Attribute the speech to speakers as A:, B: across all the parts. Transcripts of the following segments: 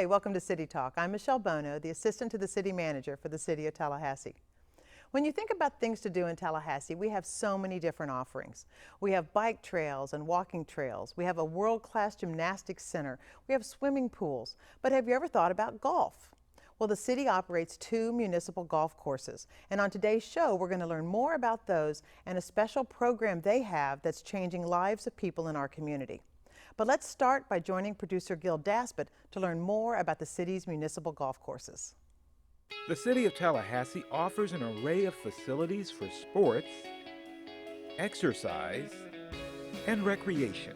A: Hi, welcome to City Talk. I'm Michelle Bono, the assistant to the city manager for the city of Tallahassee. When you think about things to do in Tallahassee, we have so many different offerings. We have bike trails and walking trails. We have a world-class gymnastics center. We have swimming pools. But have you ever thought about golf? Well, the city operates 2 municipal golf courses. And on today's show, we're going to learn more about those and a special program they have that's changing lives of people in our community. But let's start by joining producer Gil Daspit to learn more about the city's municipal golf courses.
B: The City of Tallahassee offers an array of facilities for sports, exercise, and recreation.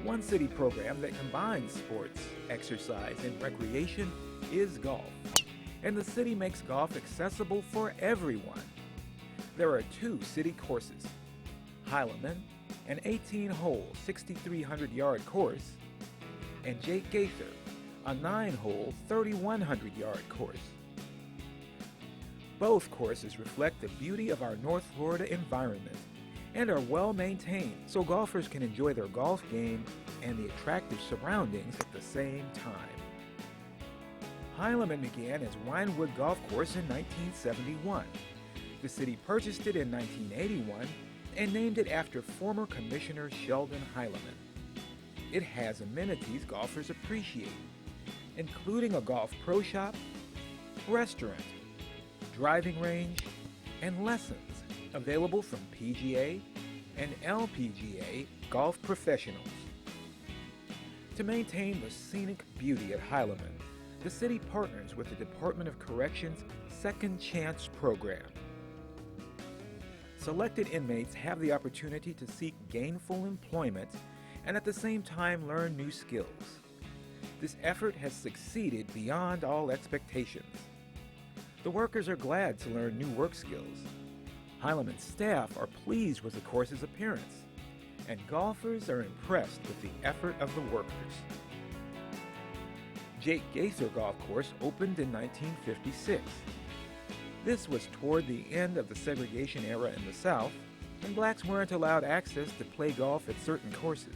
B: One city program that combines sports, exercise, and recreation is golf. And the city makes golf accessible for everyone. There are 2 city courses, Heileman, an 18-hole, 6,300-yard course, and Jake Gaither, a 9-hole, 3,100-yard course. Both courses reflect the beauty of our North Florida environment and are well maintained so golfers can enjoy their golf game and the attractive surroundings at the same time. Heileman began as Winewood Golf Course in 1971. The city purchased it in 1981 and named it after former Commissioner Sheldon Heileman. It has amenities golfers appreciate, including a golf pro shop, restaurant, driving range, and lessons available from PGA and LPGA golf professionals. To maintain the scenic beauty at Heileman, the city partners with the Department of Corrections' Second Chance program. Selected inmates have the opportunity to seek gainful employment and at the same time learn new skills. This effort has succeeded beyond all expectations. The workers are glad to learn new work skills. Heileman's staff are pleased with the course's appearance, and golfers are impressed with the effort of the workers. Jake Gaither Golf Course opened in 1956. This was toward the end of the segregation era in the South, and blacks weren't allowed access to play golf at certain courses.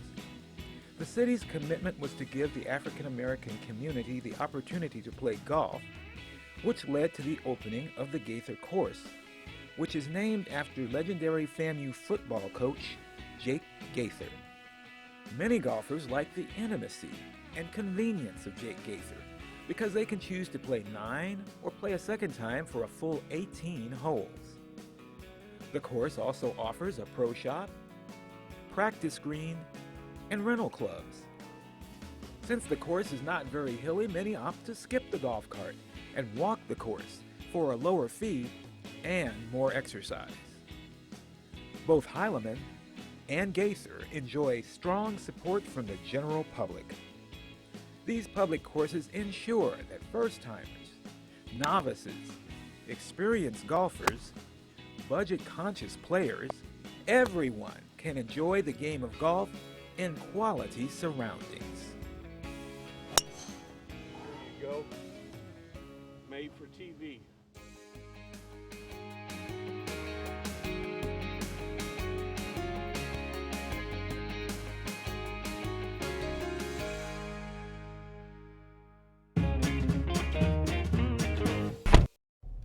B: The city's commitment was to give the African American community the opportunity to play golf, which led to the opening of the Gaither course, which is named after legendary FAMU football coach Jake Gaither. Many golfers like the intimacy and convenience of Jake Gaither because they can choose to play 9 or play a second time for a full 18 holes. The course also offers a pro shop, practice green, and rental clubs. Since the course is not very hilly, many opt to skip the golf cart and walk the course for a lower fee and more exercise. Both Heileman and Gaither enjoy strong support from the general public. These public courses ensure that first-timers, novices, experienced golfers, budget-conscious players, everyone can enjoy the game of golf in quality surroundings.
C: There you go. Made for TV.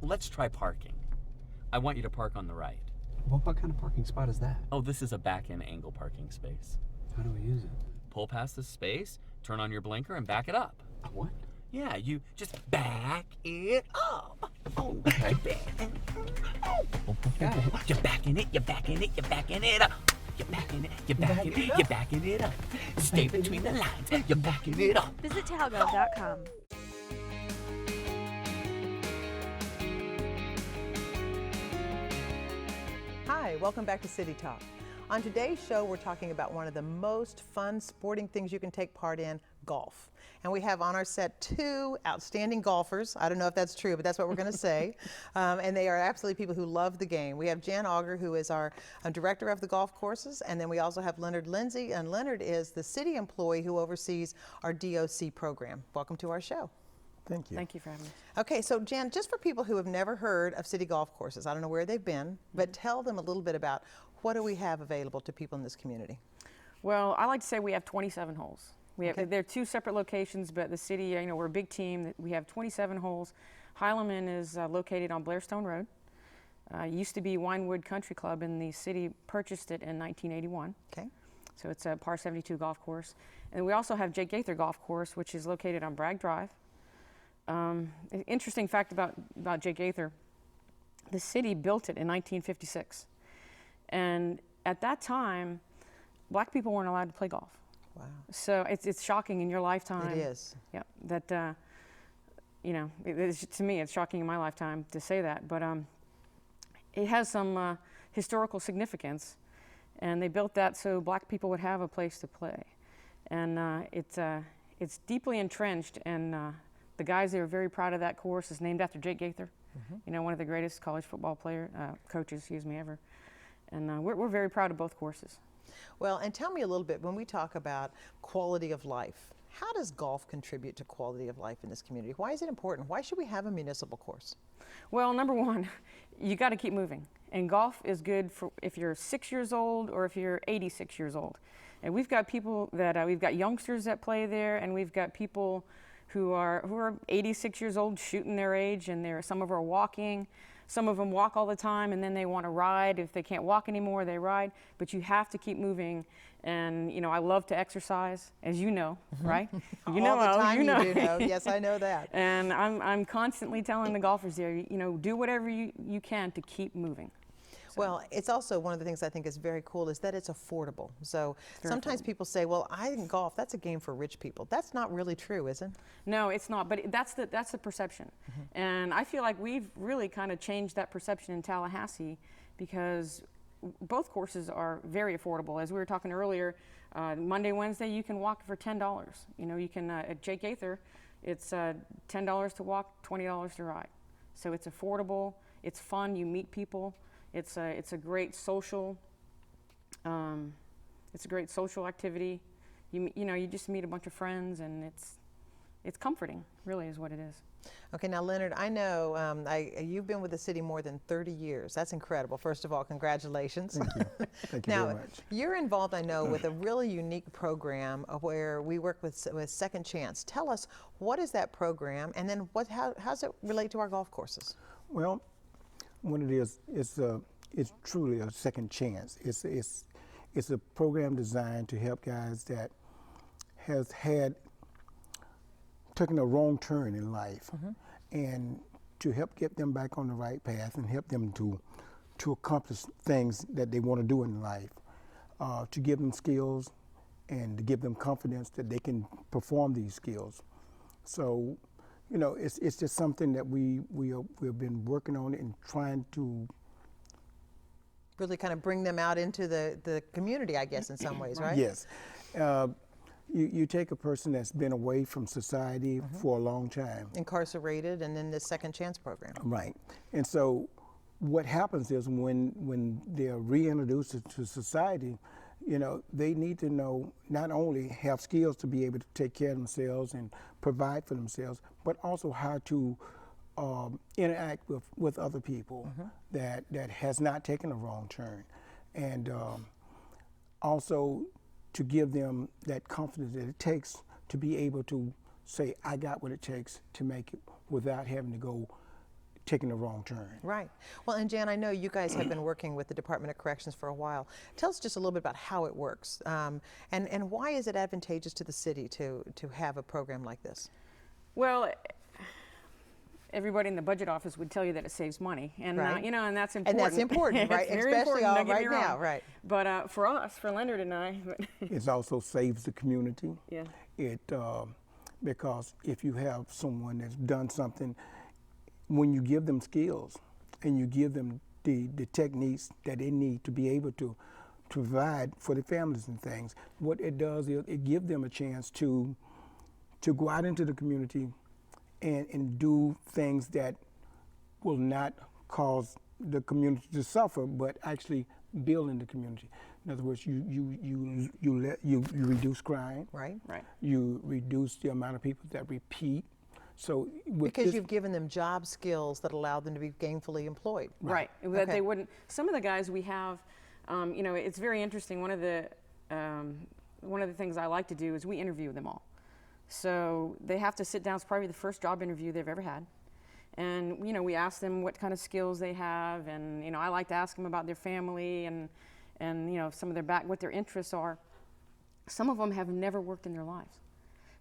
D: Let's try parking. I want you to park on the right.
E: What kind of parking spot is that?
D: Oh, this is a back-end angle parking space.
E: How do I use it?
D: Pull past this space, turn on your blinker, and back it up.
E: What?
D: Yeah, you just back it up. Oh,
E: Okay. Got it.
D: You're backing it, you're backing it, you're backing it up. You're backing it, you're backing it, you're backing it up. Stay between the lines, you're backing it up.
F: Visit talgo.com.
A: Hi, welcome back to City Talk. On today's show, we're talking about one of the most fun sporting things you can take part in, golf. And we have on our set 2 outstanding golfers. I don't know if that's true, but that's what we're going to say. And they are absolutely people who love the game. We have Jan Auger, who is our director of the golf courses. And then we also have Leonard Lindsay. And Leonard is the city employee who oversees our DOC program. Welcome to our show.
G: Thank you.
F: Thank you for having us.
A: Okay, so Jan, just for people who have never heard of city golf courses, I don't know where they've been, but tell them a little bit about what do we have available to people in this community?
F: Well, I like to say we have 27 holes. We have,
A: Okay.
F: They're two separate locations, but the city, you know, we're a big team. We have 27 holes. Heileman is located on Blairstone Road. Used to be Winewood Country Club, and the city purchased it in 1981.
A: Okay.
F: So it's a par 72 golf course. And we also have Jake Gaither Golf Course, which is located on Bragg Drive. An interesting fact about Jake Gaither, the city built it in 1956. And at that time, black people weren't allowed to play golf.
A: Wow.
F: So it's shocking in your lifetime.
A: It is.
F: Yeah, that, you know, to me, it's shocking in my lifetime to say that. But it has some historical significance. And they built that so black people would have a place to play. And it's deeply entrenched, and the guys there are very proud of that course. It's named after Jake Gaither, you know, one of the greatest college football coaches, ever. And we're very proud of both courses.
A: Well, and tell me a little bit, when we talk about quality of life, how does golf contribute to quality of life in this community? Why is it important? Why should we have a municipal course?
F: Well, number one, you got to keep moving. And golf is good for if you're 6 years old or if you're 86 years old. And we've got people that, we've got youngsters that play there, and we've got people who are 86 years old shooting their age, and some of them are walking. Some of them walk all the time, and then they want to ride. If they can't walk anymore, they ride. But you have to keep moving. And, you know, I love to exercise, as you know, right? You know,
A: all the time
F: you know.
A: you do know. Yes, I know that.
F: And I'm constantly telling the golfers there, you know, do whatever you can to keep moving.
A: Well, it's also one of the things I think is very cool is that it's affordable. So sometimes people say, well, I think golf, that's a game for rich people. That's not really true, is it?
F: No, it's not, but that's the perception. And I feel like we've really kind of changed that perception in Tallahassee, because both courses are very affordable. As we were talking earlier, Monday, Wednesday, you can walk for $10. You know, you can, at Jake Gaither, it's $10 to walk, $20 to ride. So it's affordable, it's fun, you meet people. It's a great social, activity. You know, you just meet a bunch of friends, and it's comforting, really, is what it is.
A: Okay, now Leonard, I know you've been with the city more than 30 years. That's incredible. First of all, congratulations.
G: Thank you. Thank you
A: now,
G: very much.
A: You're involved, I know, with a really unique program where we work with Second Chance. Tell us, what is that program, and then how does it relate to our golf courses?
G: Well, what it is, it's truly a second chance. It's a program designed to help guys that has taken a wrong turn in life, and to help get them back on the right path and help them to accomplish things that they want to do in life, to give them skills and to give them confidence that they can perform these skills. So, you know, it's just something that we've been working on and trying to
A: Really kind of bring them out into the community, I guess, in some ways, right?
G: Yes. You take a person that's been away from society for a long time.
A: Incarcerated, and then this Second Chance program.
G: Right. And so what happens is when they're reintroduced to society, you know, they need to know, not only have skills to be able to take care of themselves and provide for themselves, but also how to interact with other people that has not taken a wrong turn. And also to give them that confidence that it takes to be able to say, I got what it takes to make it without having to go taking the wrong turn.
A: Right. Well, and Jan, I know you guys have been working with the Department of Corrections for a while. Tell us just a little bit about how it works, and why is it advantageous to the city to have a program like this?
F: Well, everybody in the budget office would tell you that it saves money, and
A: Right.
F: You know, and that's important.
A: And that's important, right?
F: It's very
A: Especially
F: important,
A: all
F: don't get
A: right
F: me
A: now,
F: wrong.
A: right?
F: But for us, for Leonard and I,
G: It also saves the community.
F: yeah.
G: It because if you have someone that's done something, when you give them skills and you give them the techniques that they need to be able to provide for their families and things, what it does is it gives them a chance to go out into the community and do things that will not cause the community to suffer, but actually build in the community. In other words, you reduce crime.
A: Right.
F: Right.
G: You reduce the amount of people that repeat. So
A: Because you've given them job skills that allow them to be gainfully employed.
F: Right. That they wouldn't. Some of the guys we have, you know, it's very interesting. One of the one of the things I like to do is we interview them all. So they have to sit down. It's probably the first job interview they've ever had. And, we ask them what kind of skills they have. And, I like to ask them about their family and some of their what their interests are. Some of them have never worked in their lives.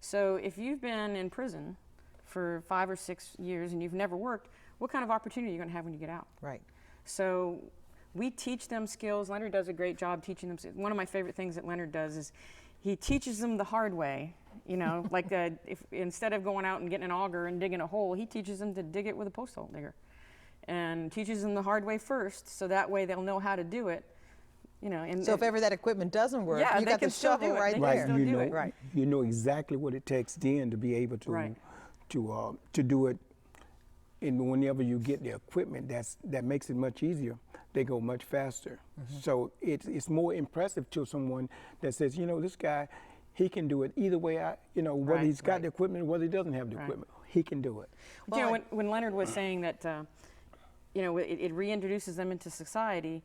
F: So if you've been in prison for 5 or 6 years and you've never worked, what kind of opportunity are you going to have when you get out?
A: Right.
F: So we teach them skills. Leonard does a great job teaching them. One of my favorite things that Leonard does is he teaches them the hard way. Like if instead of going out and getting an auger and digging a hole, he teaches them to dig it with a post hole digger, and teaches them the hard way first, so that way they'll know how to do it. And
A: So if ever that equipment doesn't work,
F: yeah,
A: you
F: they
A: got the
F: can still
A: shovel
F: do it.
A: right
F: They
A: there.
F: can still do it.
A: Right.
G: You know exactly what it takes then to be able to
F: Right.
G: to do it. And whenever you get the equipment, that makes it much easier. They go much faster. So it's more impressive to someone that says, this guy, he can do it either way. Whether
F: Right,
G: he's got
A: right.
G: the equipment, whether he doesn't have the
F: Right.
G: equipment, he can do it.
A: Well,
F: when Leonard was saying that, it reintroduces them into society.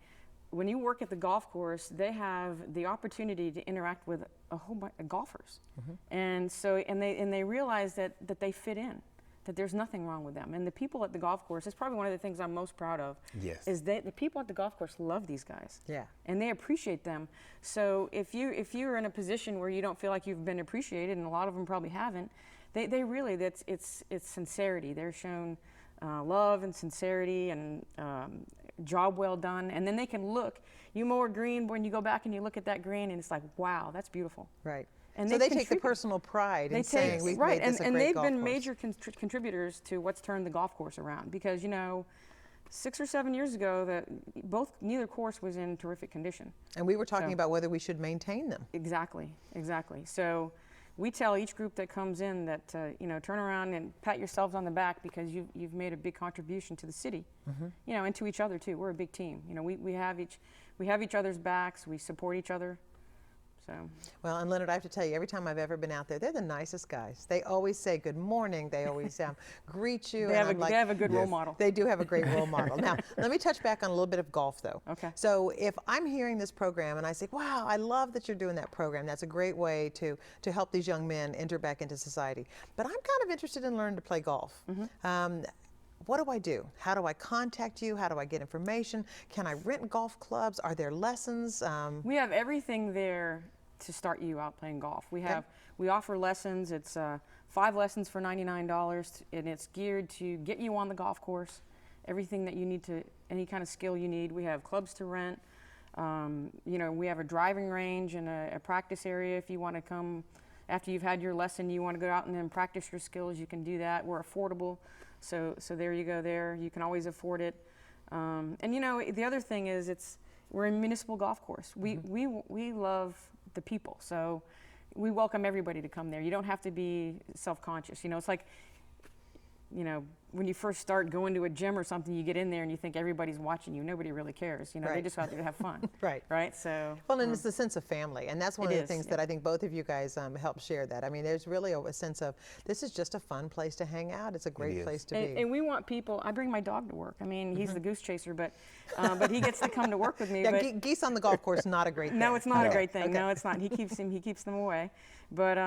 F: When you work at the golf course, they have the opportunity to interact with a whole bunch of golfers, and they realize that they fit in, that there's nothing wrong with them. And the people at the golf course, it's probably one of the things I'm most proud of.
G: Yes.
F: Is that the people at the golf course love these guys.
A: Yeah.
F: And they appreciate them. So if you're in a position where you don't feel like you've been appreciated, and a lot of them probably haven't, they really it's sincerity. They're shown love and sincerity and job well done, and then they can look. You mow a green, when you go back and you look at that green, and it's like, wow, that's beautiful.
A: Right.
F: And
A: so they take the
F: contribute.
A: personal pride in
F: They
A: saying
F: take
A: we've
F: right,
A: made this
F: and
A: a great
F: they've
A: golf
F: been
A: course.
F: major contributors to what's turned the golf course around. Because 6 or 7 years ago, neither course was in terrific condition.
A: And we were talking
F: So-
A: about whether we should maintain them.
F: Exactly. So we tell each group that comes in that turn around and pat yourselves on the back because you've made a big contribution to the city, and to each other too. We're a big team. We have each other's backs. We support each other. So
A: Well, and Leonard, I have to tell you, every time I've ever been out there, they're the nicest guys. They always say good morning. They always greet you.
F: they
A: and I'm
F: they have a good role
G: Yes.
F: model.
A: They do have a great role model. Now, let me touch back on a little bit of golf, though.
F: Okay.
A: So if I'm hearing this program and I say, wow, I love that you're doing that program. That's a great way to help these young men enter back into society. But I'm kind of interested in learning to play golf. What do I do? How do I contact you? How do I get information? Can I rent golf clubs? Are there lessons?
F: We have everything there to start you out playing golf. We offer lessons. It's 5 lessons for $99, and it's geared to get you on the golf course. Everything that you need any kind of skill you need. We have clubs to rent. We have a driving range and a practice area. If you want to come after you've had your lesson, you want to go out and then practice your skills, you can do that. We're affordable. So there you go there. You can always afford it. And the other thing is we're a municipal golf course. We love the people. So we welcome everybody to come there. You don't have to be self-conscious. It's like, when you first start going to a gym or something, you get in there and you think everybody's watching you. Nobody really cares. They
A: Right.
F: just out there to have fun.
A: Right.
F: Right. So.
A: Well, and it's the sense of family, and that's one
F: It
A: of the
F: is,
A: things
F: yeah.
A: that I think both of you guys help share that. I mean, there's really a sense of this is just a fun place to hang out. It's a great
G: is.
A: place to
F: And,
A: be.
F: and we want people. I bring my dog to work. I mean, he's the goose chaser, but he gets to come to work with me.
A: Yeah,
F: but
A: geese on the golf course, not a great thing.
F: no, it's not a
G: No.
F: great thing.
A: Okay.
F: No, it's not. He keeps them away. But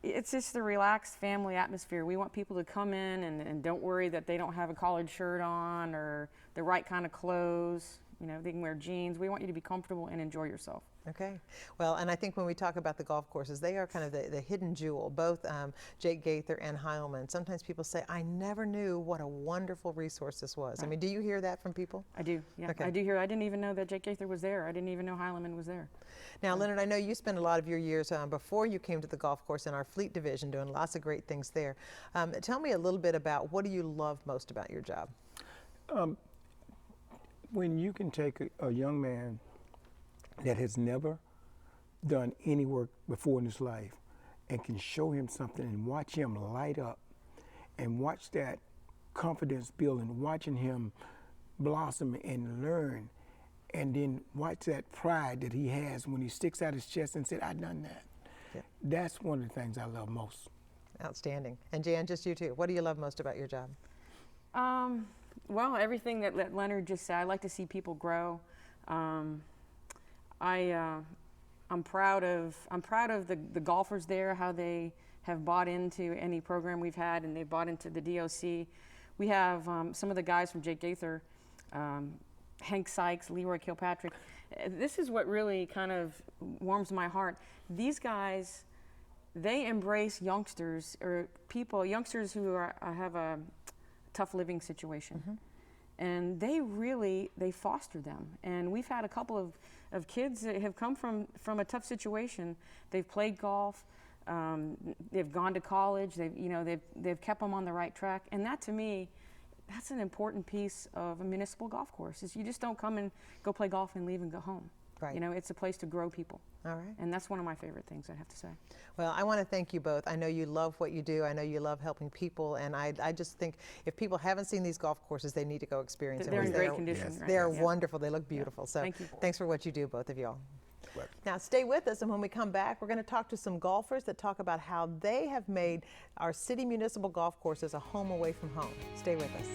F: it's just the relaxed family atmosphere. We want people to come in and don't worry that they don't have a collared shirt on or the right kind of clothes. They can wear jeans. We want you to be comfortable and enjoy yourself.
A: Okay. Well, and I think when we talk about the golf courses, they are kind of the hidden jewel, both Jake Gaither and Heilman. Sometimes people say, I never knew what a wonderful resource this was. I mean, do you hear that from people?
F: I do. Yeah,
A: Okay.
F: I do hear. I didn't even know that Jake Gaither was there. I didn't even know Heileman was there.
A: Now, Leonard, I know you spent a lot of your years before you came to the golf course in our fleet division doing lots of great things there. Tell me a little bit about what do you love most about your job?
G: When you can take a young man that has never done any work before in his life and can show him something and watch him light up and watch that confidence build and watching him blossom and learn and then watch that pride that he has when he sticks out his chest and said, I done that.
A: Yeah.
G: That's one of the things I love most.
A: Outstanding. And Jan, just you too. What do you love most about your job?
F: Well, everything that Leonard just said. I like to see people grow. I'm proud of the golfers there, how they have bought into any program we've had, and they've bought into the DOC. We have some of the guys from Jake Gaither, Hank Sykes, Leroy Kilpatrick. This is what really kind of warms my heart. These guys, they embrace youngsters or youngsters who have a tough living situation. And they foster them. And we've had a couple of kids that have come from a tough situation. They've played golf, they've gone to college, they've kept them on the right track. And that, to me, that's an important piece of a municipal golf course, is you just don't come and go play golf and leave and go home.
A: Right.
F: It's a place to grow people.
A: All right.
F: And that's one of my favorite things, I have to say.
A: Well, I want to thank you both. I know you love what you do. I know you love helping people. And I just think if people haven't seen these golf courses, they need to go experience them.
F: They're in great condition. Right?
A: They're
F: Yeah.
A: wonderful. They look beautiful. So
F: Thank you.
A: thanks for what you do, both of y'all. Now stay with us, and when we come back, we're going to talk to some golfers that talk about how they have made our city municipal golf courses a home away from home. Stay with us.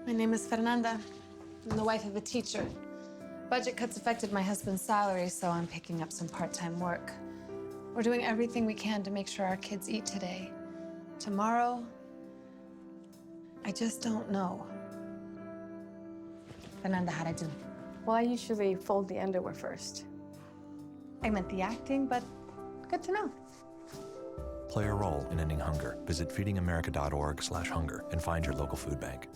H: My name is Fernanda. I'm the wife of a teacher. Budget cuts affected my husband's salary, so I'm picking up some part-time work. We're doing everything we can to make sure our kids eat today. Tomorrow, I just don't know. Fernanda, how'd I do?
I: Well, I usually fold the underwear first.
H: I meant the acting, but good to know.
J: Play a role in ending hunger. Visit feedingamerica.org/hunger and find your local food bank.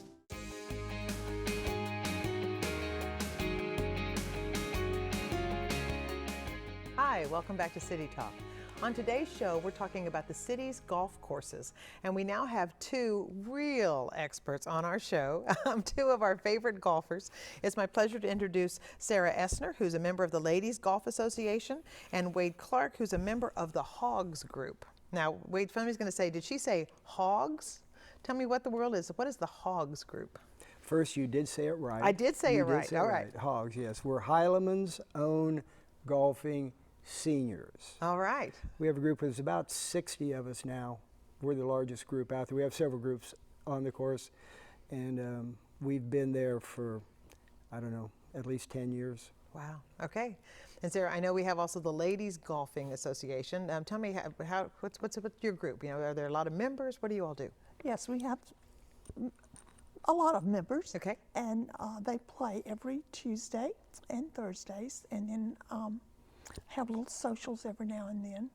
A: Hi, welcome back to City Talk. On today's show, we're talking about the city's golf courses, and we now have two real experts on our show, two of our favorite golfers. It's my pleasure to introduce Sarah Essner, who's a member of the Ladies Golf Association, and Wade Clark, who's a member of the Hogs Group. Now, Wade, somebody's going to say, did she say Hogs? Tell me what the world is. What is the Hogs Group?
K: First, you did say it right.
A: I did say it right. All right.
K: Hogs, yes. We're Heileman's Own Golfing Seniors.
A: All right.
K: We have a group of about 60 of us now. We're the largest group out there. We have several groups on the course, and we've been there for, I don't know, at least 10 years.
A: Wow. Okay. And Sarah, I know we have also the Ladies Golfing Association. Tell me, what's your group? Are there a lot of members? What do you all do?
L: Yes, we have a lot of members.
A: Okay.
L: And they play every Tuesday and Thursdays, and then have little socials every now and then.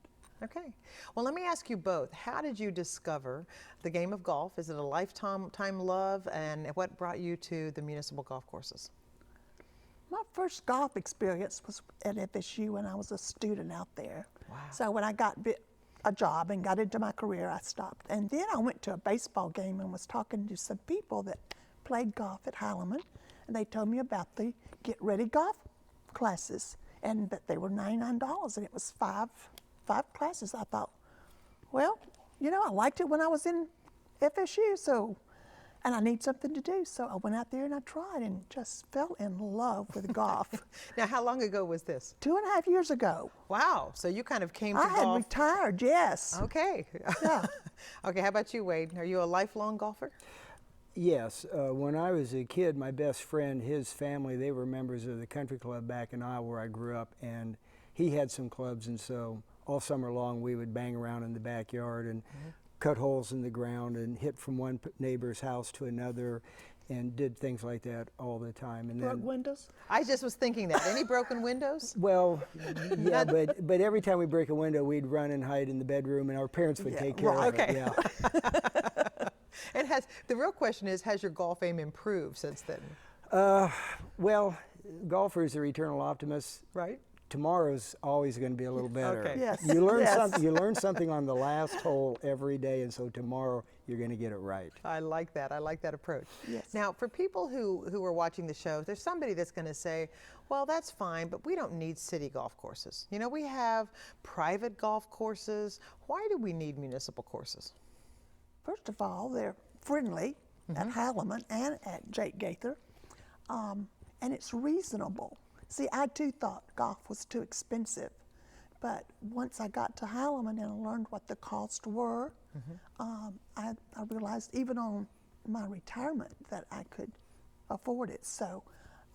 A: Okay. Well, let me ask you both. How did you discover the game of golf? Is it a lifetime love? And what brought you to the municipal golf courses?
L: My first golf experience was at FSU when I was a student out there.
A: Wow.
L: So when I got a job and got into my career, I stopped. And then I went to a baseball game and was talking to some people that played golf at Heileman, and they told me about the Get Ready golf classes, and that they were $99, and it was five classes. I thought, well, I liked it when I was in FSU, and I need something to do. So I went out there and I tried and just fell in love with golf.
A: Now, how long ago was this?
L: 2.5 years ago.
A: Wow. So you kind of came to
L: I
A: golf.
L: had retired, yes.
A: Okay.
L: Yeah.
A: Okay, how about you, Wade? Are you a lifelong golfer?
K: Yes. When I was a kid, my best friend, his family, they were members of the country club back in Iowa where I grew up, and he had some clubs, and so all summer long we would bang around in the backyard and cut holes in the ground and hit from one neighbor's house to another, and did things like that all the time. And
L: Broke windows?
A: I just was thinking that. Any broken windows?
K: Well, yeah, but every time we break a window, we'd run and hide in the bedroom, and our parents would take care of it. Yeah.
A: And the real question is, has your golf aim improved since then?
K: Well, golfers are eternal optimists.
A: Right.
K: tomorrow's always going to be a little better.
A: Okay.
L: Yes.
K: You learn
L: Yes.
K: something. You learn something on the last hole every day, and so tomorrow you're going to get it right.
A: I like that. I like that approach.
L: Yes.
A: Now, for people who are watching the show, there's somebody that's going to say, well, that's fine, but we don't need city golf courses. You know, we have private golf courses. Why do we need municipal courses?
L: First of all, they're friendly at Halaman and at Jake Gaither, and it's reasonable. See, I too thought golf was too expensive, but once I got to Halaman and learned what the costs were, I realized even on my retirement that I could afford it. So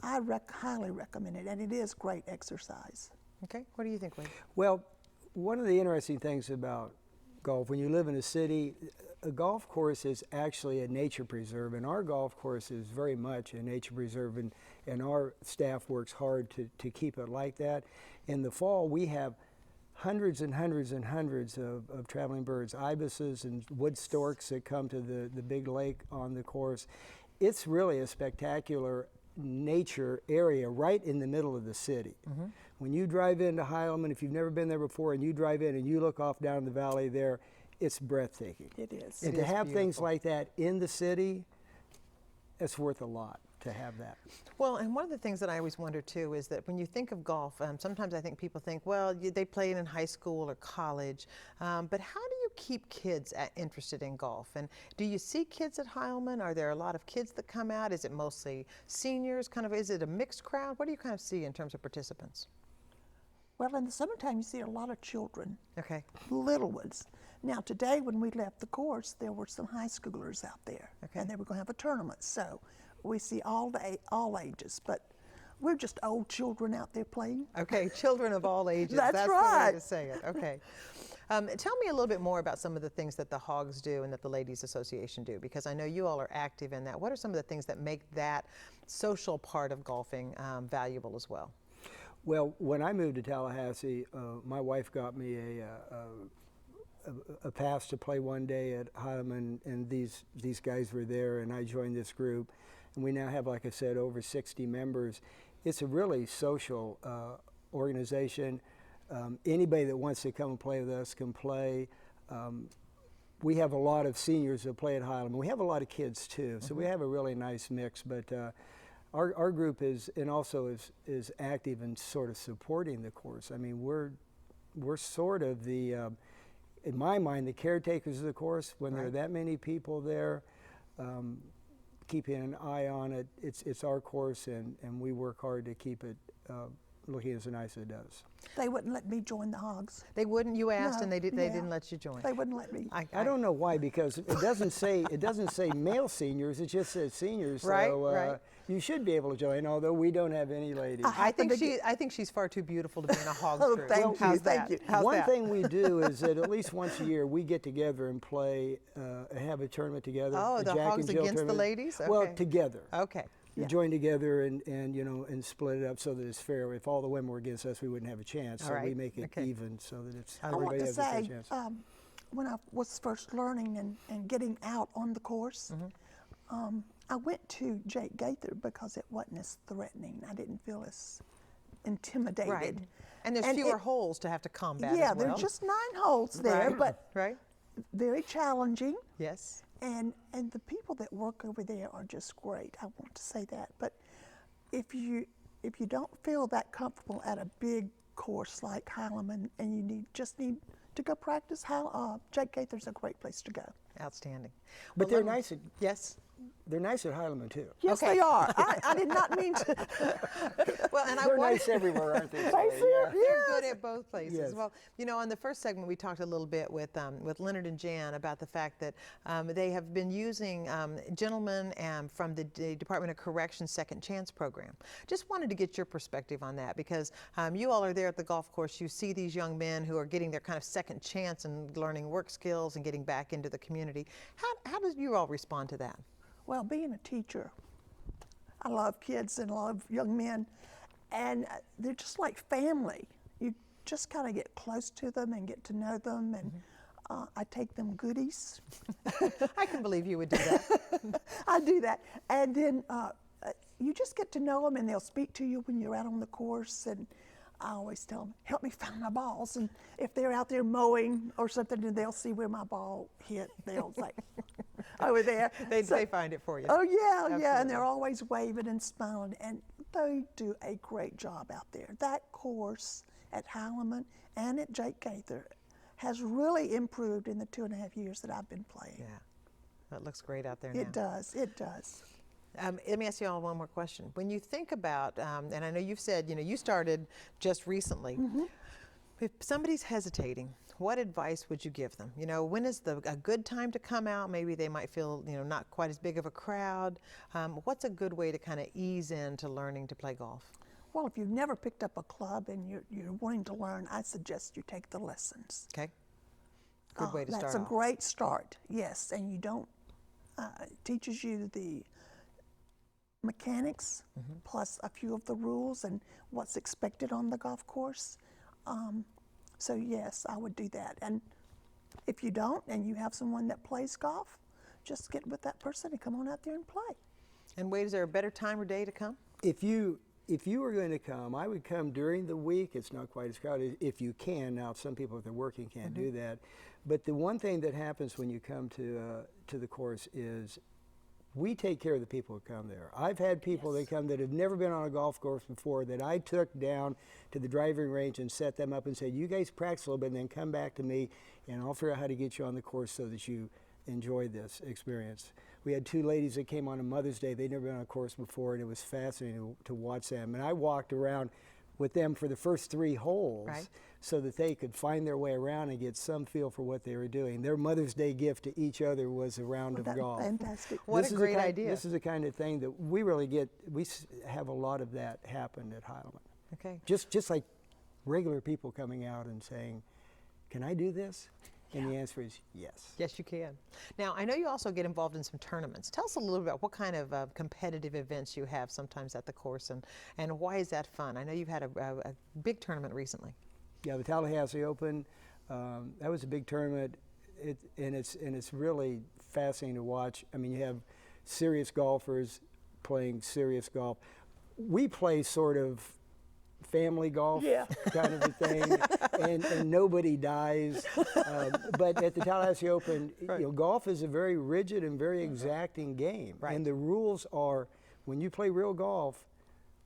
L: I highly recommend it, and it is great exercise.
A: Okay, what do you think, Wade?
K: Well, one of the interesting things about golf, when you live in a city, a golf course is actually a nature preserve, and our golf course is very much a nature preserve, and our staff works hard to keep it like that. In the fall, we have hundreds and hundreds and hundreds of traveling birds, ibises and wood storks that come to the big lake on the course. It's really a spectacular nature area right in the middle of the city. When you drive into Highland, if you've never been there before, and you drive in and you look off down the valley there, it's breathtaking.
L: It is.
K: And to have things like that in the city, it's worth a lot to have that.
A: Well, and one of the things that I always wonder too is that when you think of golf, sometimes I think people think, well, they play it in high school or college, but how do you keep kids interested in golf? And do you see kids at Heilman? Are there a lot of kids that come out? Is it mostly seniors? Is it a mixed crowd? What do you kind of see in terms of participants?
L: Well, in the summertime, you see a lot of children.
A: Okay.
L: Little ones. Now, today, when we left the course, there were some high schoolers out there,
A: Okay.
L: and they were going to have a tournament. So we see all ages, but we're just old children out there playing.
A: Okay, children of all ages.
L: That's
A: the way
L: right.
A: to say it. Okay. Tell me a little bit more about some of the things that the Hogs do and that the Ladies Association do, because I know you all are active in that. What are some of the things that make that social part of golfing valuable as well?
K: Well, when I moved to Tallahassee, my wife got me a pass to play one day at Heidemann, and these guys were there, and I joined this group, and we now have, like I said, over 60 members. It's a really social organization. Anybody that wants to come and play with us can play. We have a lot of seniors that play at Heidemann. We have a lot of kids too, so we have a really nice mix. But our group is active in sort of supporting the course. I mean, we're sort of the in my mind, the caretakers of the course. When there are that many people there, keeping an eye on it, it's our course, and we work hard to keep it looking as nice as it does.
L: They wouldn't let me join the Hogs.
A: They wouldn't? You asked,
L: No,
A: and they
L: yeah.
A: didn't let you join.
L: They wouldn't let me.
K: I don't know why, because it doesn't say male seniors. It just says seniors.
A: Right,
K: so,
A: right.
K: You should be able to join, although we don't have any ladies.
A: I think she's far too beautiful to be in a Hogs
L: Oh,
A: group.
L: thank you,
A: How's
L: thank
A: that?
L: you.
A: How's
K: One
A: that?
K: thing we do is that at least once a year we get together and play, have a tournament together.
A: Oh,
K: a
A: the
K: Jack
A: Hogs
K: and Jill
A: against the
K: tournament.
A: ladies?
K: Well,
A: Okay.
K: together.
A: Okay.
K: We join together and split it up so that it's fair. If all the women were against us, we wouldn't have a chance.
A: All
K: So
A: right.
K: we make it
A: Okay.
K: even so that it's
L: I want
K: everybody
L: to
K: has a fair
L: say,
K: chance.
L: when I was first learning and getting out on the course, I went to Jake Gaither because it wasn't as threatening. I didn't feel as intimidated.
A: Right. And there's fewer holes to have to combat
L: Yeah,
A: as well.
L: there's just 9 holes there,
A: Right.
L: but
A: Right.
L: very challenging.
A: Yes.
L: And the people that work over there are just great. I want to say that. But if you don't feel that comfortable at a big course like Heileman and you just need to go practice, Jake Gaither's a great place to go.
A: Outstanding.
K: But
A: Well,
K: they're
A: let me-
K: nice.
A: Yes.
K: They're nice at Heileman too.
L: Yes,
A: Okay.
L: they are. I did not mean to.
A: Well, and I
K: They're
A: wanted-
K: nice everywhere, aren't they?
L: They
K: Sally?
L: feel-
K: Yeah.
A: They're good at both places.
K: Yes.
A: Well, you know, on the first segment, we talked a little bit with Leonard and Jan about the fact that they have been using gentlemen from the Department of Corrections Second Chance program. Just wanted to get your perspective on that, because you all are there at the golf course. You see these young men who are getting their kind of second chance and learning work skills and getting back into the community. How do you all respond to that?
L: Well, being a teacher, I love kids and love young men, and they're just like family. You just kind of get close to them and get to know them, and I take them goodies.
A: I can believe you would do that.
L: I do that, and then you just get to know them, and they'll speak to you when you're out on the course, and I always tell them, help me find my balls. And if they're out there mowing or something and they'll see where my ball hit, they'll say, over there.
A: They find it for you.
L: Oh, yeah,
A: Absolutely.
L: yeah. And they're always waving and smiling. And they do a great job out there. That course at Heilemann and at Jake Gaither has really improved in the 2.5 years that I've been playing.
A: Yeah, that looks great out there now.
L: It does, it does.
A: Let me ask you all one more question. When you think about, and I know you've said, you started just recently.
L: Mm-hmm.
A: If somebody's hesitating, what advice would you give them? When is a good time to come out? Maybe they might feel, not quite as big of a crowd. What's a good way to kind of ease into learning to play golf?
L: Well, if you've never picked up a club and you're wanting to learn, I suggest you take the lessons.
A: Okay. Good way to start
L: That's a
A: off.
L: great start, yes. And you don't, it teaches you the mechanics, plus a few of the rules and what's expected on the golf course. So yes, I would do that. And if you don't, and you have someone that plays golf, just get with that person and come on out there and play.
A: And Wade, is there a better time or day to come?
K: If you were going to come, I would come during the week. It's not quite as crowded if you can. Now, some people, if they're working, can't do that. But the one thing that happens when you come to the course is we take care of the people who come there. I've had people that come that have never been on a golf course before that I took down to the driving range and set them up and said, you guys practice a little bit and then come back to me and I'll figure out how to get you on the course so that you enjoy this experience. We had 2 ladies that came on Mother's Day. They'd never been on a course before, and it was fascinating to watch them. And I walked around with them for the first 3 holes so that they could find their way around and get some feel for what they were doing. Their Mother's Day gift to each other was a round of golf.
L: Fantastic.
A: What a great idea.
K: This is the kind of thing that we really get. We have a lot of that happen at Heilemann.
A: Okay.
K: Just like regular people coming out and saying, can I do this? And the answer is yes.
A: Yes, you can. Now, I know you also get involved in some tournaments. Tell us a little bit about what kind of competitive events you have sometimes at the course, and why is that fun? I know you've had a big tournament recently.
K: Yeah, the Tallahassee Open, that was a big tournament, and it's really fascinating to watch. I mean, you have serious golfers playing serious golf. We play sort of family golf kind of a thing, and nobody dies. But at the Tallahassee Open, golf is a very rigid and very exacting game. And the rules are, when you play real golf,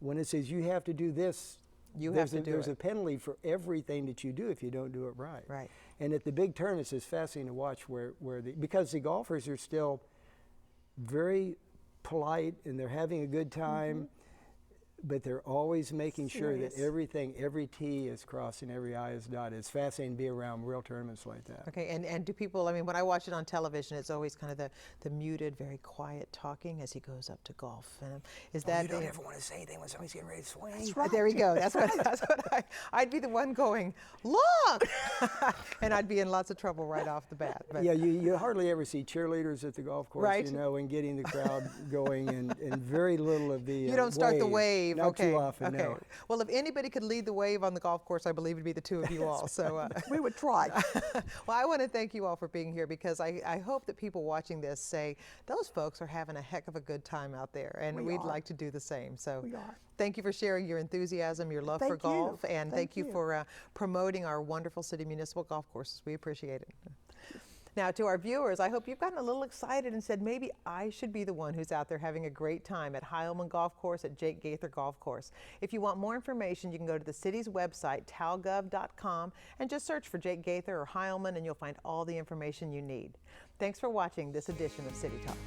K: when it says you have to do this, there's a penalty for everything that you do if you don't do it right.
A: Right.
K: And at the big tournaments, it's fascinating to watch because the golfers are still very polite and they're having a good time. But they're always making sure that every T is crossed and every I is dotted. It's fascinating to be around real tournaments like that.
A: Okay, and do people, I mean, when I watch it on television, it's always kind of the muted, very quiet talking as he goes up to golf. And is that
K: you don't ever want to say anything when somebody's getting ready to swing.
L: That's right.
A: There we go. That's what I'd be the one going, look! And I'd be in lots of trouble right off the bat. But.
K: Yeah, you hardly ever see cheerleaders at the golf course, and getting the crowd going, and very little of the
A: You don't start the wave.
K: Not too often, no.
A: Well, if anybody could lead the wave on the golf course, I believe it'd be the 2 of you all. So
L: we would try.
A: Well, I want to thank you all for being here because I hope that people watching this say, those folks are having a heck of a good time out there, and we'd like to do the same. So
L: we are.
A: Thank you for sharing your enthusiasm, your love for golf, and thank you for promoting our wonderful city municipal golf courses. We appreciate it. Now, to our viewers, I hope you've gotten a little excited and said, maybe I should be the one who's out there having a great time at Heilemann Golf Course, at Jake Gaither Golf Course. If you want more information, you can go to the city's website, talgov.com, and just search for Jake Gaither or Heilemann, and you'll find all the information you need. Thanks for watching this edition of City Talk.